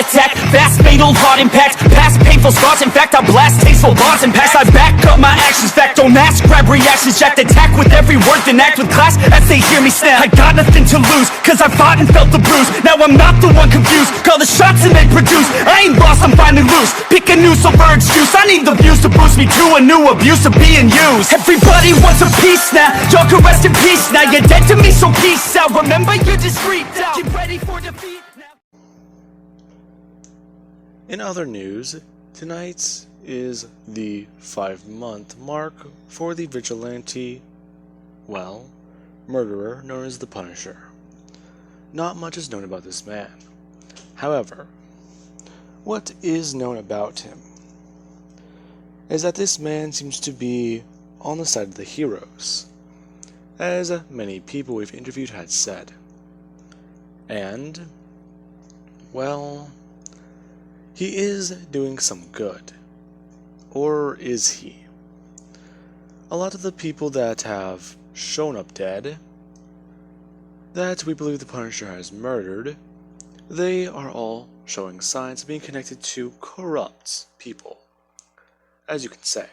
attack, fast fatal heart impact, past painful scars. In fact, I blast tasteful bars and packs. I back up my actions, fact don't ask, grab reactions, jacked attack with every word, then act with class as they hear me snap. I got nothing to lose, cause I fought and felt the bruise. Now I'm not the one confused, call the shots and they produce. I ain't lost, I'm finally loose, pick a new silver excuse. I need the views to boost me to a new abuse of being used. Everybody wants a piece now, y'all can rest in peace now. You're dead to me, so peace out. Remember, you're discreet out. Get ready for defeat now. In other news, tonight is the 5-month mark for the vigilante, murderer known as the Punisher. Not much is known about this man. However, what is known about him is that this man seems to be on the side of the heroes, as many people we've interviewed had said. And, he is doing some good. Or is he? A lot of the people that have shown up dead, that we believe the Punisher has murdered, they are all showing signs of being connected to corrupt people, as you can say.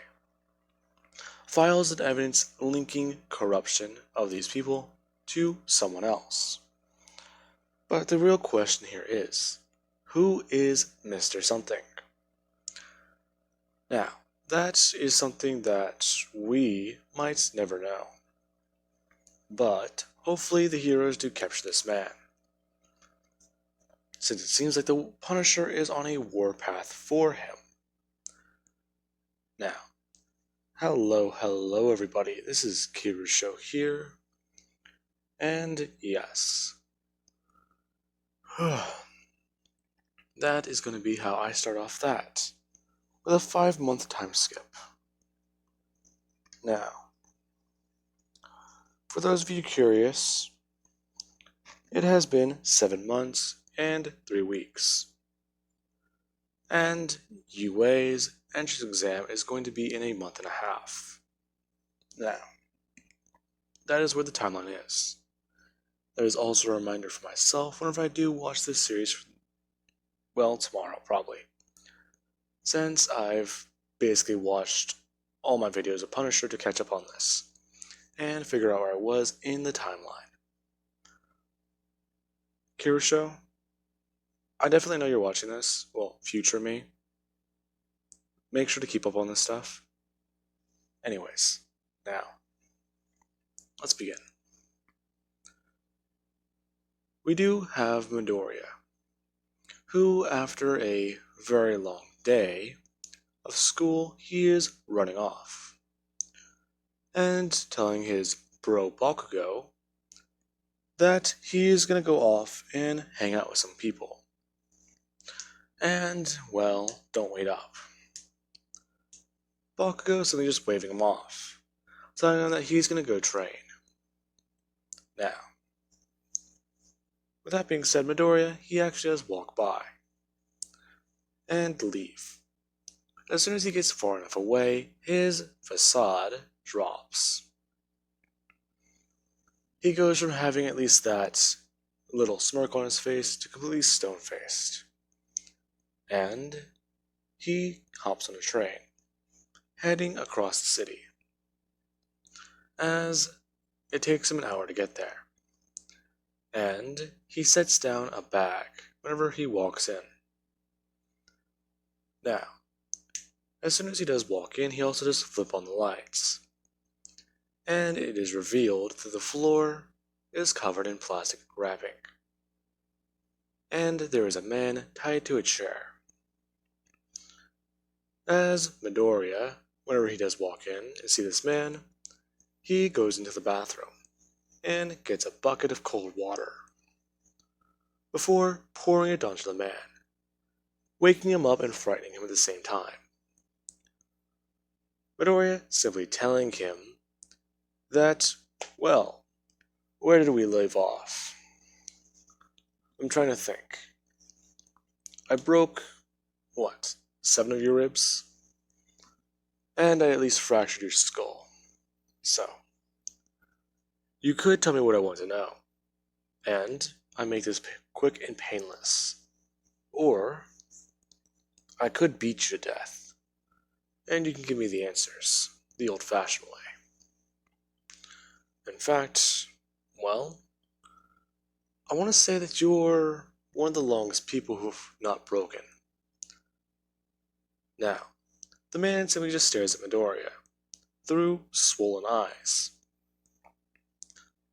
Files and evidence linking corruption of these people to someone else. But the real question here is, who is Mr. Something? Now, that is something that we might never know. But hopefully the heroes do capture this man, since it seems like the Punisher is on a warpath for him. Now, hello everybody, this is Kiru's show here, and yes, that is going to be how I start off that, with a 5-month time skip. Now, for those of you curious, it has been 7 months and 3 weeks. And UA's entrance exam is going to be in a month and a half. Now, that is where the timeline is. That is also a reminder for myself whenever I do watch this series, tomorrow probably. Since I've basically watched all my videos of Punisher to catch up on this and figure out where I was in the timeline. Kira Show, I definitely know you're watching this. Well, future me. Make sure to keep up on this stuff. Anyways, now, let's begin. We do have Midoriya, who after a very long day of school, he is running off and telling his bro Bakugo that he is going to go off and hang out with some people. And, don't wait up. Bakugo is suddenly just waving him off, telling him that he's going to go train. Now, with that being said, Midoriya, he actually does walk by and leave. As soon as he gets far enough away, his facade drops. He goes from having at least that little smirk on his face to completely stone-faced. And he hops on a train, heading across the city, as it takes him an hour to get there. And he sets down a bag whenever he walks in. Now, as soon as he does walk in, he also does flip on the lights. And it is revealed that the floor is covered in plastic wrapping. And there is a man tied to a chair. As Midoriya, whenever he does walk in and see this man, he goes into the bathroom and gets a bucket of cold water before pouring it onto the man, waking him up and frightening him at the same time. Midoriya simply telling him that, where did we leave off? I'm trying to think. I broke, 7 of your ribs? And I at least fractured your skull. So, you could tell me what I want to know, and I make this quick and painless. Or I could beat you to death, and you can give me the answers, the old-fashioned way. In fact, well, I want to say that you're one of the longest people who've not broken. Now, the man simply just stares at Midoriya, through swollen eyes,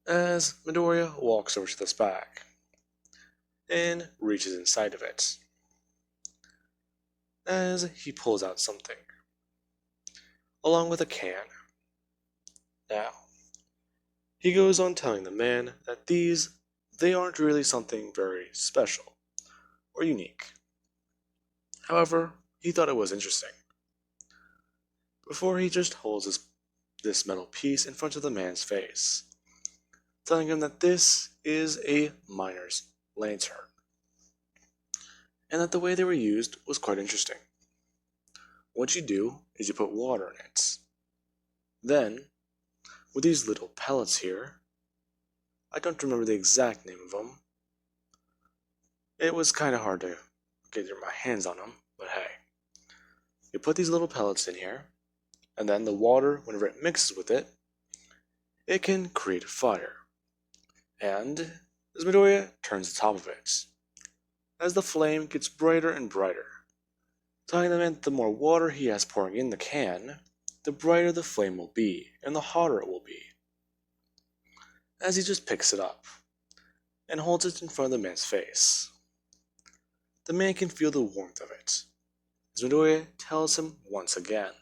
as Midoriya walks over to this bag, and reaches inside of it, as he pulls out something, along with a can. Now, he goes on telling the man that they aren't really something very special or unique. However, he thought it was interesting. Before he just holds this metal piece in front of the man's face, telling him that this is a miner's lantern, and that the way they were used was quite interesting. What you do is you put water in it. Then, with these little pellets here, I don't remember the exact name of them. It was kind of hard to get my hands on them, but hey. You put these little pellets in here, and then the water, whenever it mixes with it, it can create a fire. And as Midoriya turns the top of it, as the flame gets brighter and brighter, telling the man that the more water he has pouring in the can, the brighter the flame will be, and the hotter it will be. As he just picks it up, and holds it in front of the man's face. The man can feel the warmth of it, as Midoriya tells him once again,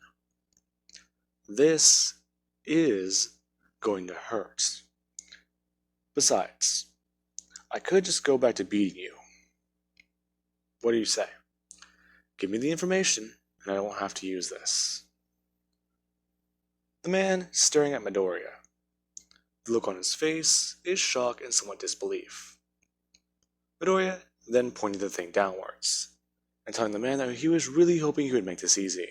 this is going to hurt. Besides, I could just go back to beating you. What do you say? Give me the information, and I won't have to use this. The man staring at Midoriya. The look on his face is shock and somewhat disbelief. Midoriya then pointed the thing downwards, and telling the man that he was really hoping he would make this easy.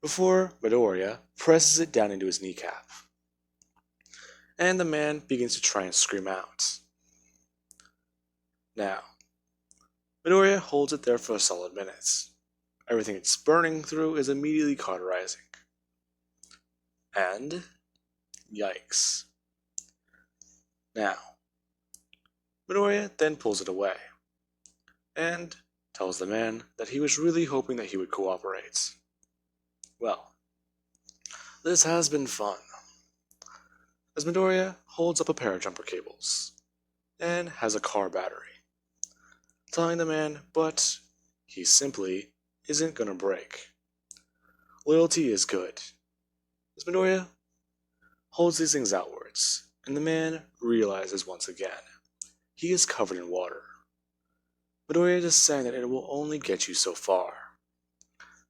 Before Midoriya presses it down into his kneecap, and the man begins to try and scream out. Now, Midoriya holds it there for a solid minute. Everything it's burning through is immediately cauterizing. And yikes. Now, Midoriya then pulls it away, and tells the man that he was really hoping that he would cooperate. Well, this has been fun, as Midoriya holds up a pair of jumper cables, and has a car battery, telling the man, but he simply isn't gonna break. Loyalty is good. As Midoriya holds these things outwards, and the man realizes once again, he is covered in water. Midoriya is saying that it will only get you so far,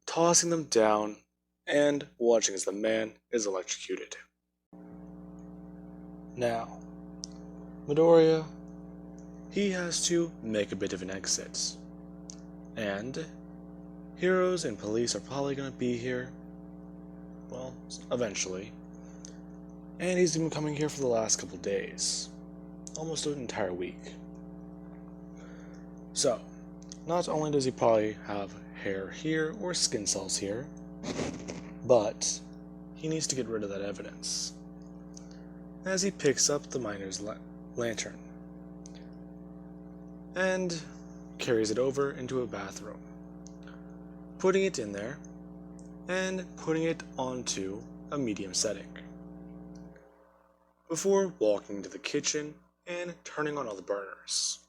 tossing them down and watching as the man is electrocuted. Now, Midoriya, he has to make a bit of an exit, and heroes and police are probably going to be here, well, eventually, and he's been coming here for the last couple days, almost an entire week. So, not only does he probably have hair here or skin cells here, but he needs to get rid of that evidence. As he picks up the miner's lantern and carries it over into a bathroom, putting it in there and putting it onto a medium setting, before walking into the kitchen and turning on all the burners,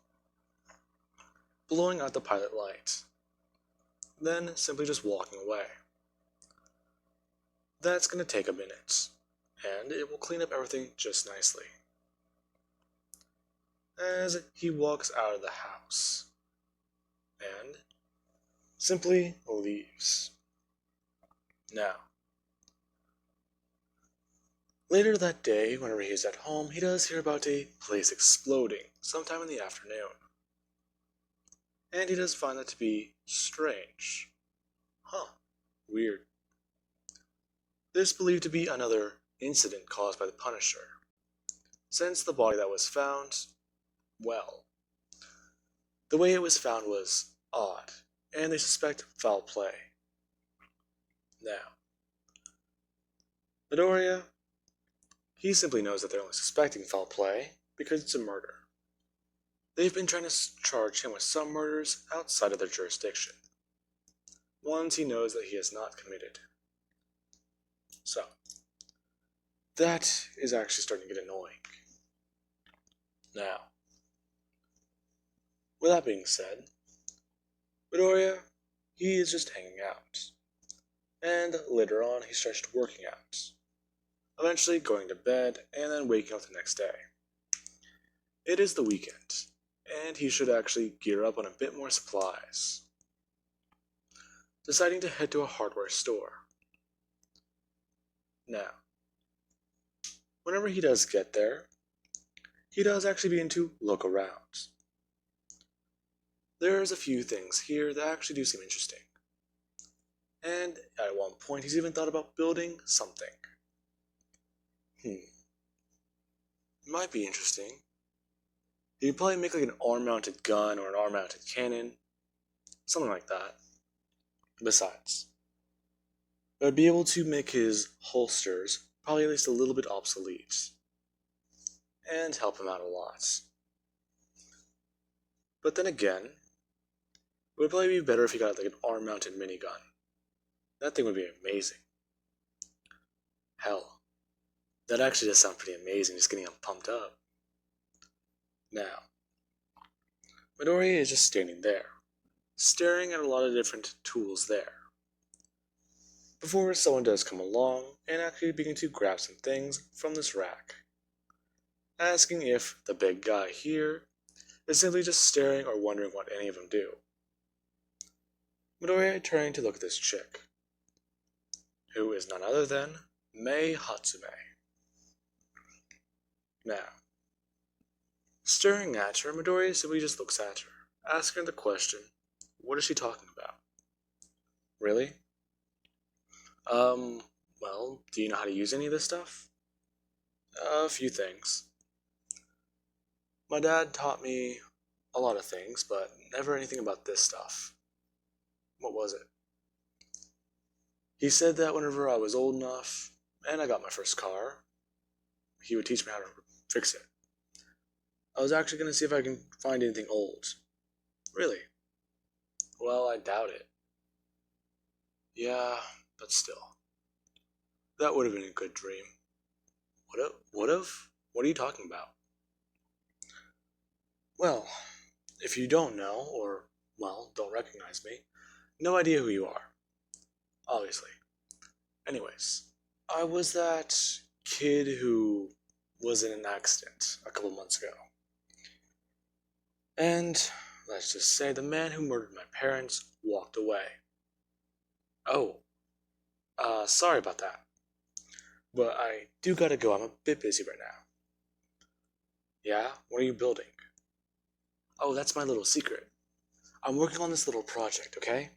blowing out the pilot light, then simply just walking away. That's going to take a minute, and it will clean up everything just nicely. As he walks out of the house, and simply leaves. Now, later that day, whenever he's at home, he does hear about a place exploding sometime in the afternoon. And he does find that to be strange. Weird. This believed to be another incident caused by the Punisher, since the body that was found, well, The way it was found was odd, and they suspect foul play. Now, Midoriya, he simply knows that they're only suspecting foul play because it's a murder. They've been trying to charge him with some murders outside of their jurisdiction, ones he knows that he has not committed. So, that is actually starting to get annoying. Now, with that being said, Midoriya, he is just hanging out. And later on, he starts working out. Eventually going to bed, and then waking up the next day. It is the weekend, and he should actually gear up on a bit more supplies. Deciding to head to a hardware store. Now, whenever he does get there, he does actually begin to look around. There's a few things here that actually do seem interesting. And at one point, he's even thought about building something. Might be interesting. He'd probably make like an arm-mounted gun or an arm-mounted cannon. Something like that. Besides, it would be able to make his holsters probably at least a little bit obsolete. And help him out a lot. But then again, it would probably be better if he got like an arm-mounted minigun. That thing would be amazing. Hell, that actually does sound pretty amazing, just getting him pumped up. Now, Midoriya is just standing there, staring at a lot of different tools there. Before someone does come along and actually begin to grab some things from this rack, asking if the big guy here is simply just staring or wondering what any of them do. Midoriya turning to look at this chick, who is none other than Mei Hatsume. Now, staring at her, Midoriya simply just looks at her, asking her the question, what is she talking about? Really? Well, do you know how to use any of this stuff? A few things. My dad taught me a lot of things, but never anything about this stuff. What was it? He said that whenever I was old enough, and I got my first car, he would teach me how to fix it. I was actually going to see if I can find anything old. Really? Well, I doubt it. Yeah, but still. That would have been a good dream. What are you talking about? Well, if you don't know, or, well, don't recognize me, no idea who you are. Obviously. Anyways, I was that kid who was in an accident a couple months ago. And let's just say the man who murdered my parents walked away. Oh, sorry about that. But I do gotta go, I'm a bit busy right now. Yeah? What are you building? Oh, that's my little secret. I'm working on this little project, okay?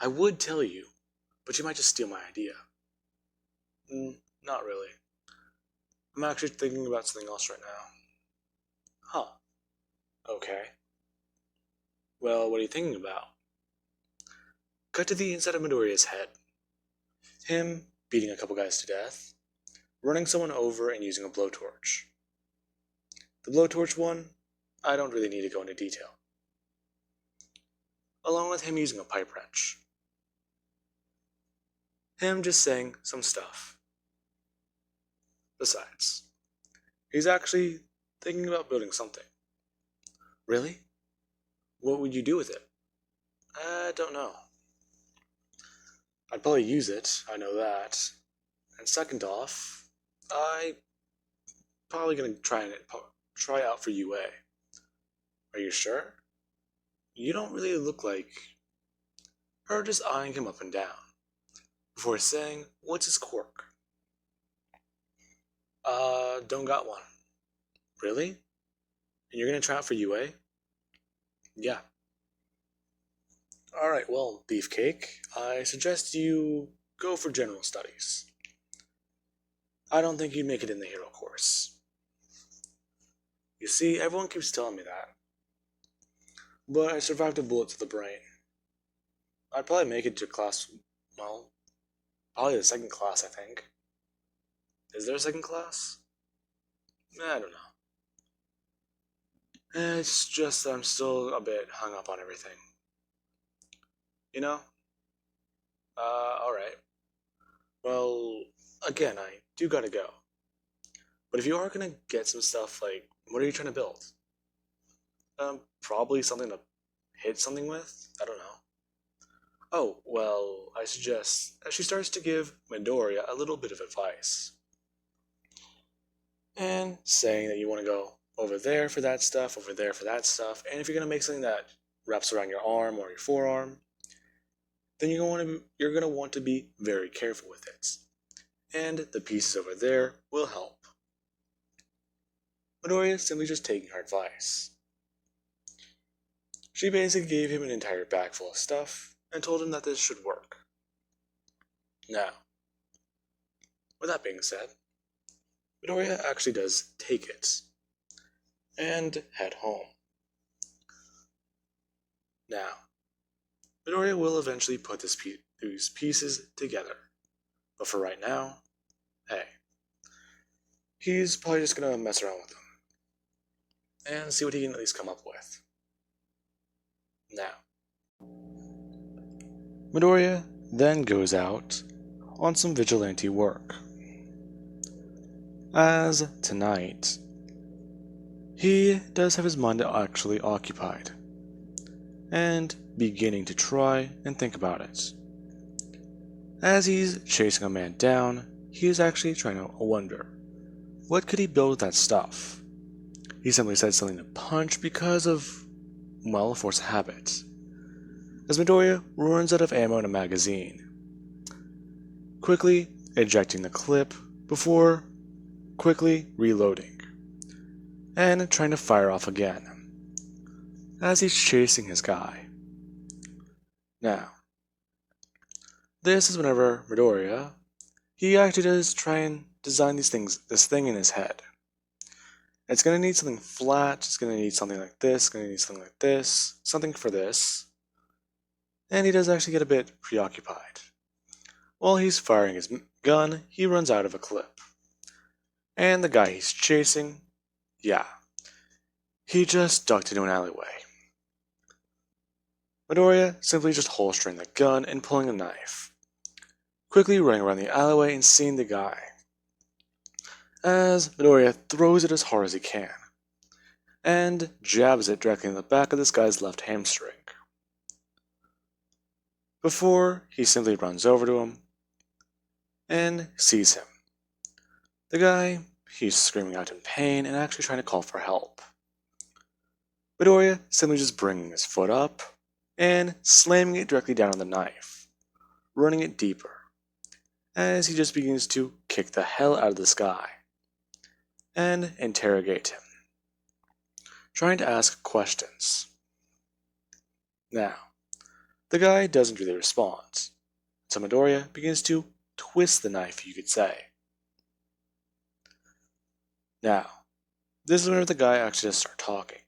I would tell you, but you might just steal my idea. Not really. I'm actually thinking about something else right now. Huh. Okay. Well, what are you thinking about? Cut to the inside of Midoriya's head. Him beating a couple guys to death, running someone over and using a blowtorch. The blowtorch one, I don't really need to go into detail. Along with him using a pipe wrench. Him just saying some stuff. Besides, he's actually thinking about building something. Really? What would you do with it? I don't know. I'd probably use it, I know that. And second off, I probably gonna try out for UA. Are you sure? You don't really look like her, just eyeing him up and down, before saying, what's his quirk? Don't got one. Really? And you're gonna try out for UA? Yeah. Alright, well, Beefcake, I suggest you go for general studies. I don't think you'd make it in the hero course. You see, everyone keeps telling me that. but I survived a bullet to the brain. I'd probably make it to class, well, probably the second class, I think. Is there a second class? I don't know. It's just that I'm still a bit hung up on everything. You know? Alright. Well, again, I do gotta go. But if you are gonna get some stuff, like, what are you trying to build? Probably something to hit something with? I don't know. Oh, well, I suggest that she starts to give Midoriya a little bit of advice. And saying that you want to go over there for that stuff, over there for that stuff, and if you're going to make something that wraps around your arm or your forearm, then you're going to want to be very careful with it. And the pieces over there will help. Midoriya is simply just taking her advice. She basically gave him an entire bag full of stuff and told him that this should work. Now, with that being said, Midoriya actually does take it and head home. Now, Midoriya will eventually put these pieces together, but for right now, hey, he's probably just gonna mess around with them and see what he can at least come up with. Now, Midoriya then goes out on some vigilante work. As tonight, he does have his mind actually occupied and beginning to try and think about it. As he's chasing a man down, he is actually trying to wonder, what could he build with that stuff? He simply said something to punch because of, well, a force of habit. As Midoriya runs out of ammo in a magazine, quickly ejecting the clip before quickly reloading, and trying to fire off again, as he's chasing his guy. Now, this is whenever Midoriya, he actually does try and design this thing in his head. It's going to need something flat, it's going to need something like this, it's going to need something like this, something for this, and he does actually get a bit preoccupied. While he's firing his gun, he runs out of a clip. And the guy he's chasing, yeah, he just ducked into an alleyway. Midoriya simply just holstering the gun and pulling a knife, quickly running around the alleyway and seeing the guy, as Midoriya throws it as hard as he can, and jabs it directly in the back of this guy's left hamstring. Before he simply runs over to him and sees him. The guy, he's screaming out in pain and actually trying to call for help. Midoriya simply just bringing his foot up and slamming it directly down on the knife, running it deeper, as he just begins to kick the hell out of this guy and interrogate him, trying to ask questions. Now, the guy doesn't really respond, so Midoriya begins to twist the knife, you could say. Now, this is whenever the guy actually does start talking,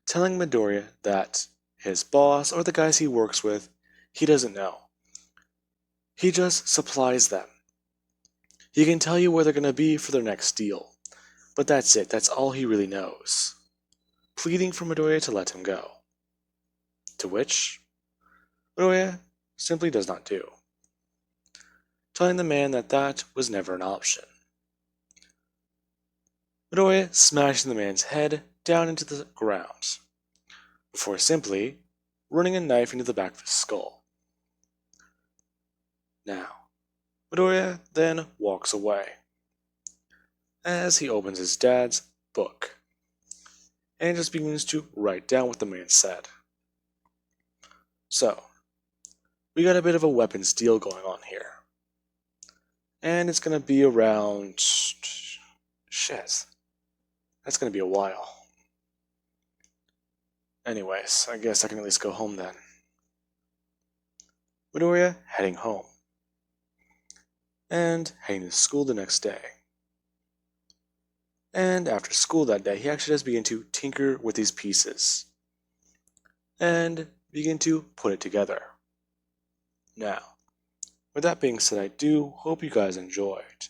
telling Midoriya that his boss or the guys he works with, he doesn't know. He just supplies them. He can tell you where they're going to be for their next deal, but that's it, that's all he really knows. Pleading for Midoriya to let him go. To which Midoriya simply does not do, telling the man that that was never an option. Midoriya smashing the man's head down into the ground, before simply running a knife into the back of his skull. Now, Midoriya then walks away, as he opens his dad's book, and just begins to write down what the man said. So, we got a bit of a weapons deal going on here. And it's going to be around... shit. That's going to be a while. Anyways, I guess I can at least go home then. Midoriya heading home. And heading to school the next day. And after school that day, he actually does begin to tinker with these pieces. and begin to put it together. Now, with that being said, I do hope you guys enjoyed,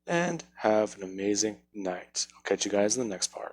and have an amazing night. I'll catch you guys in the next part.